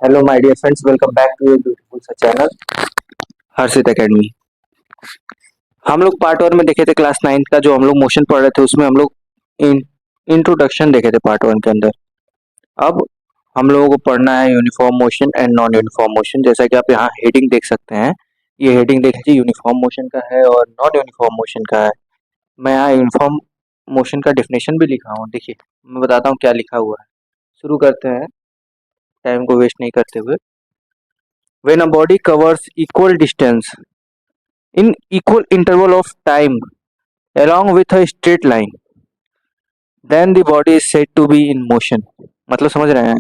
Hello my dear friends, welcome back to your beautiful सा channel Harshit academy. हम लोग part one में देखे थे क्लास नाइन्थ का, जो हम लोग मोशन पढ़ रहे थे उसमें हम लोग इन इंट्रोडक्शन देखे थे पार्ट वन के अंदर। अब हम लोगों को पढ़ना है uniform motion and non uniform motion. जैसा कि आप यहाँ हेडिंग देख सकते हैं, ये हेडिंग देख लीजिए, यूनिफॉर्म मोशन का है और नॉन यूनिफॉर्म मोशन का है। मैं यहाँ यूनिफॉर्म मोशन का डेफिनेशन भी लिखा हूँ, देखिए मैं बताता हूँ क्या लिखा हुआ है। शुरू करते हैं टाइम को वेस्ट नहीं करते हुए। When a body covers equal distance in equal interval of time along with a straight line, then the body is said to be in motion। मतलब समझ रहे हैं?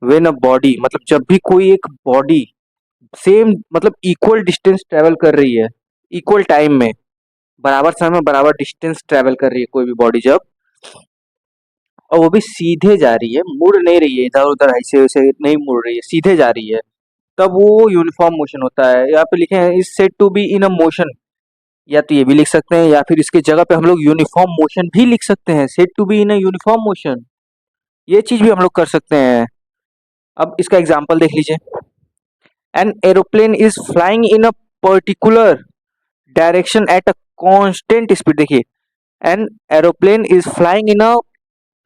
When a body मतलब जब भी कोई एक बॉडी सेम मतलब इक्वल डिस्टेंस ट्रेवल कर रही है, इक्वल टाइम में, बराबर समय में बराबर डिस्टेंस ट्रेवल कर रही है कोई भी बॉडी जब, और वो भी सीधे जा रही है, मुड़ नहीं रही है, इधर उधर ऐसे वैसे नहीं मुड़ रही है, सीधे जा रही है, तब वो यूनिफॉर्म मोशन होता है। यहाँ पे लिखे हैं is said to be in a motion. या तो ये भी लिख सकते हैं या फिर इसके जगह पे हम लोग यूनिफॉर्म मोशन भी लिख सकते हैं, said to be in a uniform motion. ये चीज भी हम लोग कर सकते हैं। अब इसका एग्जांपल देख लीजिए। An aeroplane is flying in a particular direction at a constant speed. देखिए, an aeroplane is flying in a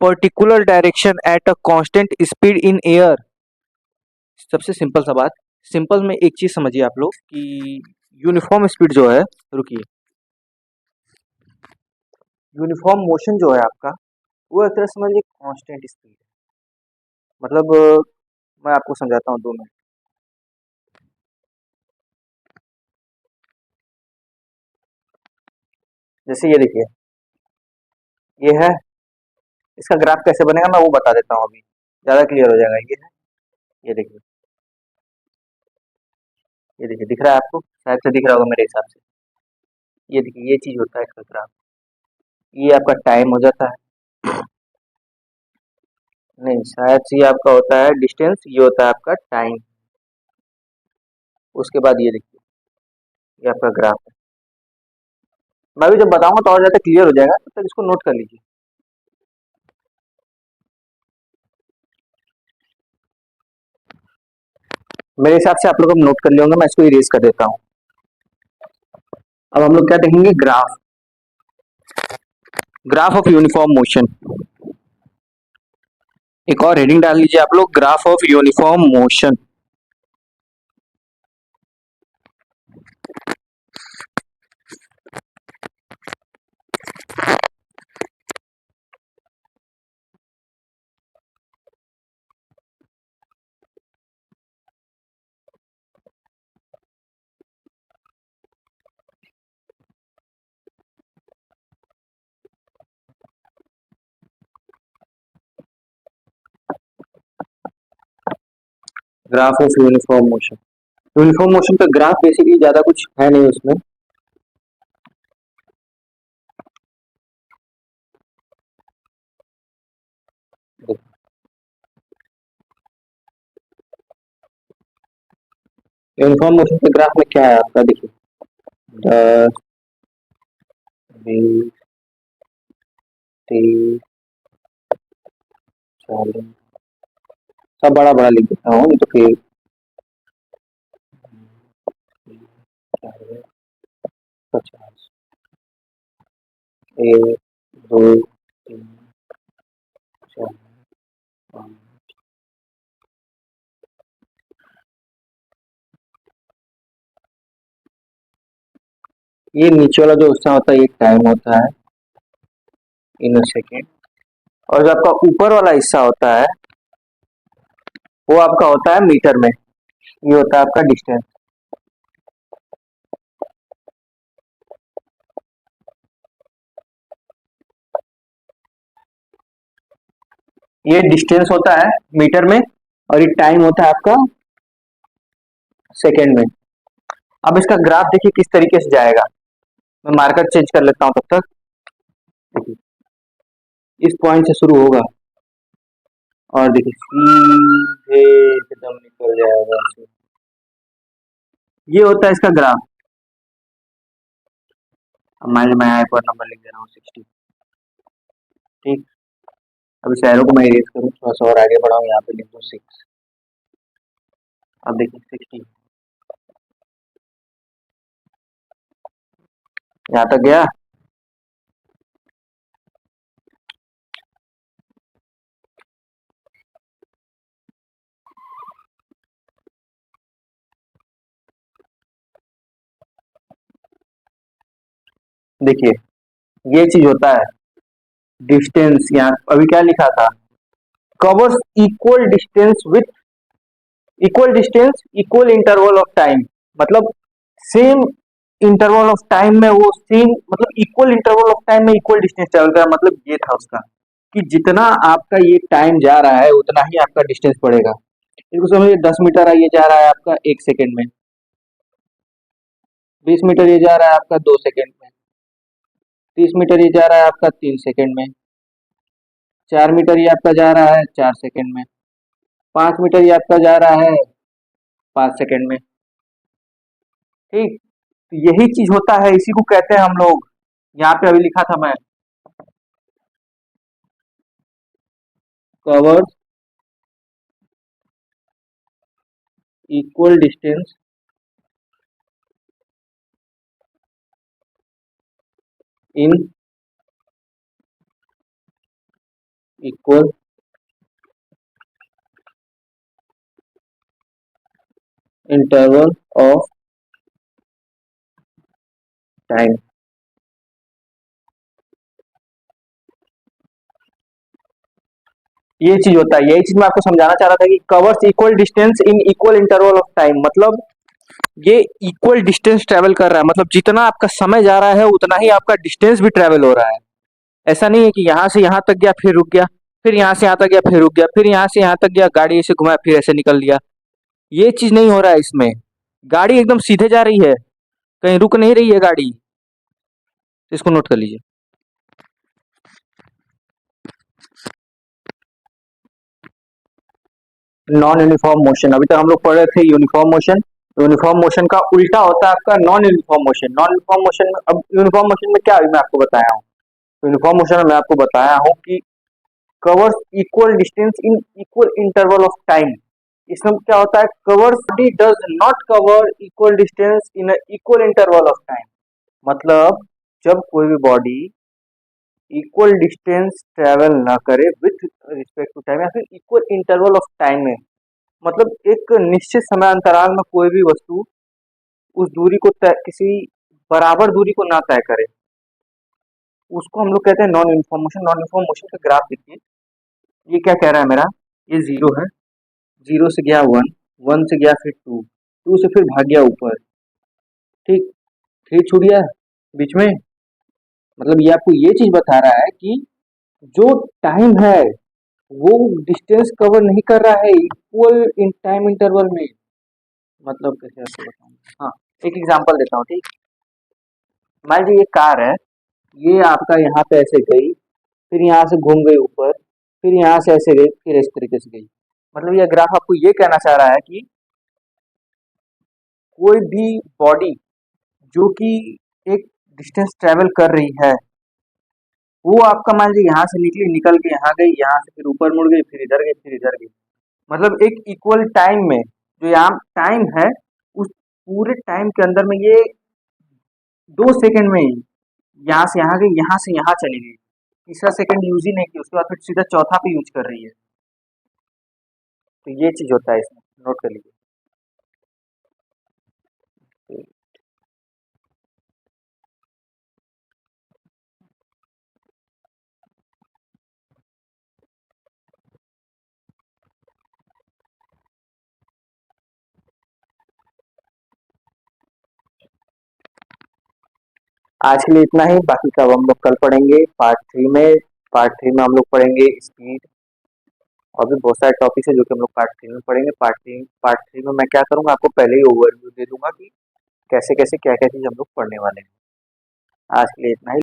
particular direction at a constant speed in air. सबसे सिंपल सा बात, सिंपल में एक चीज समझिए आप लोग कि यूनिफॉर्म स्पीड जो है, रुकिए, यूनिफॉर्म मोशन जो है आपका, वो एक तरह से समझिए कांस्टेंट स्पीड है। मतलब मैं आपको समझाता हूँ 2 मिनट। जैसे ये देखिए, ये है, इसका ग्राफ कैसे बनेगा मैं वो बता देता हूँ अभी, ज़्यादा क्लियर हो जाएगा। ये है, ये देखिए, ये देखिए, दिख रहा है आपको? शायद से दिख रहा होगा मेरे हिसाब से। ये देखिए, ये चीज़ होता है इसका ग्राफ। ये आपका टाइम हो जाता है, नहीं शायद से ये आपका होता है डिस्टेंस, ये होता है आपका टाइम। उसके बाद ये देखिए, ये आपका ग्राफ है। मैं भी जब बताऊंगा तो और ज़्यादा क्लियर हो जाएगा, तब तक इसको नोट कर लीजिए। मेरे हिसाब से आप लोग अब नोट कर लिए होंगे, मैं इसको इरेज कर देता हूँ। अब हम लोग क्या देखेंगे? Graph, graph of uniform motion. एक और हेडिंग डाल लीजिए आप लोग, graph of uniform motion. Graph of uniform motion. Uniform motion का ग्राफ बेसिकली ज्यादा कुछ है नहीं उसमें। यूनिफॉर्म मोशन के ग्राफ में क्या है आपका? देखिए, 10, 20, 30, 40, सब बड़ा बड़ा लिख देता हूँ नहीं तो फिर 40, 50, 1, 2, 3, 4, 5। ये नीचे वाला जो हिस्सा होता है ये टाइम होता है इन सेकेंड, और जो आपका ऊपर वाला हिस्सा होता है वो आपका होता है मीटर में। ये होता है आपका डिस्टेंस। ये डिस्टेंस होता है मीटर में, और ये टाइम होता है आपका सेकेंड में। अब इसका ग्राफ देखिए किस तरीके से जाएगा। मैं मार्कर चेंज कर लेता हूँ तब तक। देखिए, इस पॉइंट से शुरू होगा और देखिए सीधे एकदम निकल जाएगा ऐसे। ये होता है इसका ग्राफ। अब मैं एक और नंबर लिख दे रहा हूँ 60। ठीक, अब इस एरो को मैं इरेज करूँ, थोड़ा सा और आगे बढ़ाऊँ, यहाँ पे लिख दूँ 6। अब देखिए 60 यहाँ तक गया। देखिए ये चीज होता है डिस्टेंस। यहाँ अभी क्या लिखा था, covers equal distance equal interval of time. मतलब सेम इंटरवल ऑफ टाइम में वो सेम, मतलब इक्वल इंटरवल ऑफ टाइम में इक्वल डिस्टेंस ट्रेवल करा। मतलब ये था उसका कि जितना आपका ये टाइम जा रहा है उतना ही आपका डिस्टेंस बढ़ेगा। इसको समझिए 10 मीटर ये जा रहा है आपका 1 सेकेंड में, 20 मीटर ये जा रहा है आपका 2 सेकेंड में, 30 मीटर ये जा रहा है आपका 3 सेकेंड में, 4 मीटर ये आपका जा रहा है 4 सेकेंड में, 5 मीटर ये आपका जा रहा है 5 सेकेंड में। ठीक, तो यही चीज होता है, इसी को कहते हैं हम लोग, यहाँ पे अभी लिखा था मैं, covers equal distance in equal interval of time. ये चीज होता है, यही चीज मैं आपको समझाना चाह रहा था कि covers equal distance in equal interval of time. मतलब ये इक्वल डिस्टेंस ट्रेवल कर रहा है, मतलब जितना आपका समय जा रहा है उतना ही आपका डिस्टेंस भी ट्रेवल हो रहा है। ऐसा नहीं है कि यहाँ से यहाँ तक गया फिर रुक गया, फिर यहाँ से यहाँ तक गया फिर रुक गया, फिर यहाँ से यहाँ तक गया गाड़ी ऐसे घुमाया फिर ऐसे निकल लिया। ये चीज नहीं हो रहा है इसमें। गाड़ी एकदम सीधे जा रही है, कहीं रुक नहीं रही है गाड़ी। इसको नोट कर लीजिए। नॉन यूनिफॉर्म मोशन, अभी तक हम लोग पढ़ रहे थे यूनिफॉर्म मोशन। यूनिफॉर्म मोशन का उल्टा होता है आपका non uniform motion. Non uniform motion में, अब यूनिफॉर्म मोशन में क्या अभी मैं आपको बताया हूँ, यूनिफॉर्म मोशन में मैं आपको बताया हूँ कि covers equal distance in equal interval of time. इसमें क्या होता है, covers body does not cover equal distance in equal interval of time. मतलब जब कोई भी बॉडी इक्वल डिस्टेंस ट्रेवल ना करे विथ रिस्पेक्ट टू टाइम या फिर इक्वल इंटरवल ऑफ टाइम में, मतलब एक निश्चित समय अंतराल में कोई भी वस्तु उस दूरी को तय, किसी बराबर दूरी को ना तय करे, उसको हम लोग कहते हैं non uniform motion. Non uniform motion का ग्राफ देखिए, ये क्या कह रहा है मेरा, ये जीरो है, जीरो से गया वन, वन से गया फिर टू, टू से फिर भाग गया ऊपर, ठीक, थ्री छूट गया बीच में। मतलब ये आपको ये चीज बता रहा है कि जो टाइम है वो डिस्टेंस कवर नहीं कर रहा है इक्वल इन टाइम इंटरवल में। मतलब कैसे आपको बताऊं, हाँ एक एग्जांपल देता हूँ, ठीक। मान लीजिए ये कार है, ये आपका यहाँ पे ऐसे गई, फिर यहाँ से घूम गई ऊपर, फिर यहाँ से ऐसे गई, फिर इस तरीके से गई। मतलब ये ग्राफ आपको ये कहना चाह रहा है कि कोई भी बॉडी जो कि एक डिस्टेंस ट्रेवल कर रही है, वो आपका मान लीजिए यहाँ से निकली, निकल के यहाँ गई, यहाँ से फिर ऊपर मुड़ गई, फिर इधर गई, फिर इधर गई। मतलब एक इक्वल टाइम में, जो यहाँ टाइम है, उस पूरे टाइम के अंदर में ये 2 सेकंड में ही यहाँ से यहाँ गई, यहाँ से यहाँ चली गई, तीसरा सेकंड यूज ही नहीं की, उसके बाद फिर सीधा चौथा पे यूज कर रही है। तो ये चीज होता है इसमें, नोट कर लीजिए। आज के लिए इतना ही, बाकी का अब हम लोग कल पढ़ेंगे पार्ट 3 में। पार्ट 3 में हम लोग पढ़ेंगे स्पीड, और भी बहुत सारे टॉपिक्स है जो कि हम लोग पार्ट 3 में पढ़ेंगे। पार्ट थ्री में मैं क्या करूंगा, आपको पहले ही ओवरव्यू दे दूंगा कि कैसे कैसे क्या क्या चीज हम लोग पढ़ने वाले हैं। आज के लिए इतना ही।